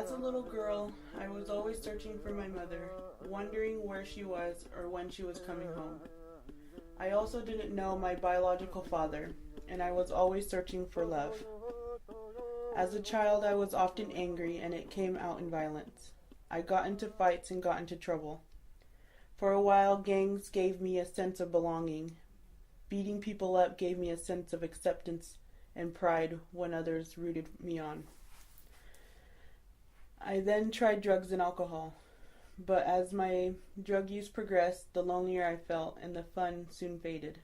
As a little girl, I was always searching for my mother, wondering where she was or when she was coming home. I also didn't know my biological father, and I was always searching for love. As a child, I was often angry, and it came out in violence. I got into fights and got into trouble. For a while, gangs gave me a sense of belonging. Beating people up gave me a sense of acceptance and pride when others rooted me on. I then tried drugs and alcohol, but as my drug use progressed, the lonelier I felt and the fun soon faded.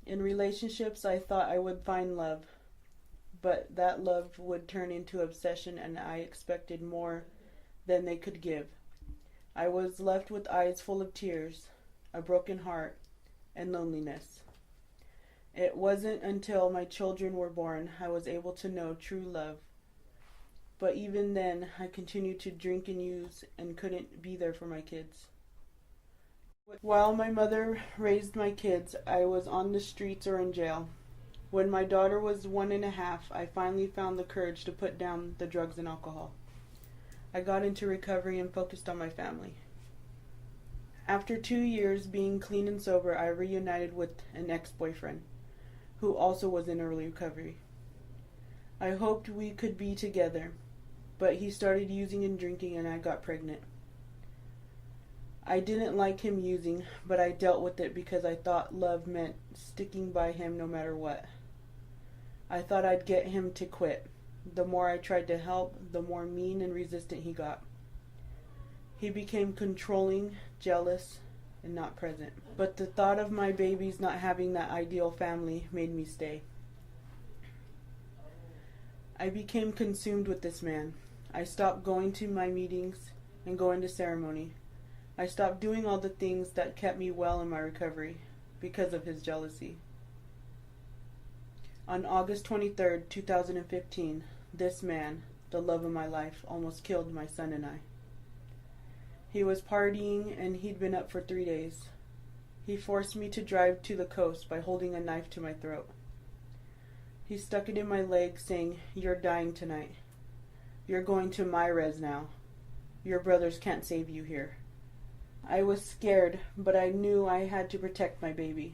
In relationships, I thought I would find love, but that love would turn into obsession, and I expected more than they could give. I was left with eyes full of tears, a broken heart, and loneliness. It wasn't until my children were born I was able to know true love. But even then, I continued to drink and use and couldn't be there for my kids. While my mother raised my kids, I was on the streets or in jail. When my daughter was 1.5, I finally found the courage to put down the drugs and alcohol. I got into recovery and focused on my family. After 2 years being clean and sober, I reunited with an ex-boyfriend, who also was in early recovery. I hoped we could be together, but he started using and drinking, and I got pregnant. I didn't like him using, but I dealt with it because I thought love meant sticking by him no matter what. I thought I'd get him to quit. The more I tried to help, the more mean and resistant he got. He became controlling, jealous, and not present. But the thought of my babies not having that ideal family made me stay. I became consumed with this man. I stopped going to my meetings and going to ceremony. I stopped doing all the things that kept me well in my recovery because of his jealousy. On August 23rd, 2015, this man, the love of my life, almost killed my son and I. He was partying and he'd been up for 3 days. He forced me to drive to the coast by holding a knife to my throat. He stuck it in my leg, saying, "You're dying tonight. You're going to my res now. Your brothers can't save you here." I was scared, but I knew I had to protect my baby.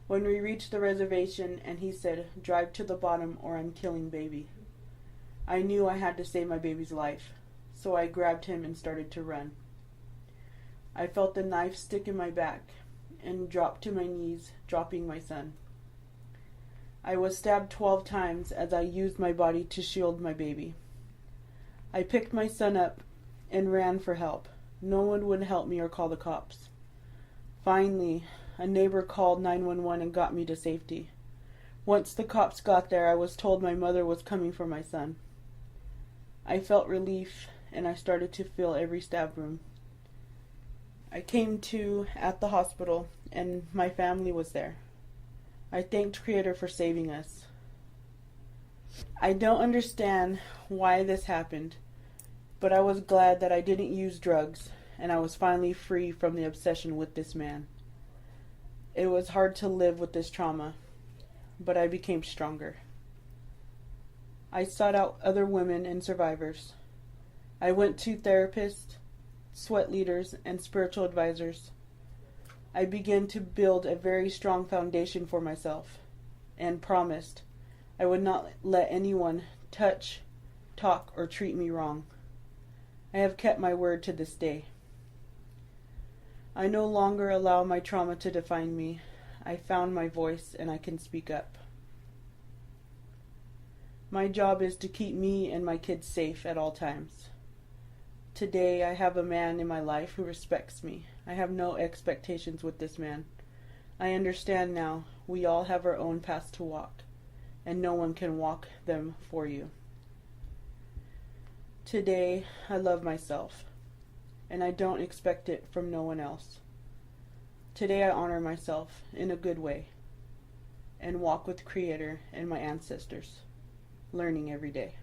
When we reached the reservation and he said, "Drive to the bottom or I'm killing baby," I knew I had to save my baby's life, so I grabbed him and started to run. I felt the knife stick in my back and dropped to my knees, dropping my son. I was stabbed 12 times as I used my body to shield my baby. I picked my son up and ran for help. No one would help me or call the cops. Finally, a neighbor called 911 and got me to safety. Once the cops got there, I was told my mother was coming for my son. I felt relief, and I started to feel every stab wound. I came to at the hospital, and my family was there. I thanked Creator for saving us. I don't understand why this happened, but I was glad that I didn't use drugs, and I was finally free from the obsession with this man. It was hard to live with this trauma, but I became stronger. I sought out other women and survivors. I went to therapists, sweat leaders, and spiritual advisors. I began to build a very strong foundation for myself and promised I would not let anyone touch, talk, or treat me wrong. I have kept my word to this day. I no longer allow my trauma to define me. I found my voice and I can speak up. My job is to keep me and my kids safe at all times. Today I have a man in my life who respects me. I have no expectations with this man. I understand now we all have our own paths to walk, and no one can walk them for you. Today I love myself, and I don't expect it from no one else. Today I honor myself in a good way, and walk with Creator and my ancestors, learning every day.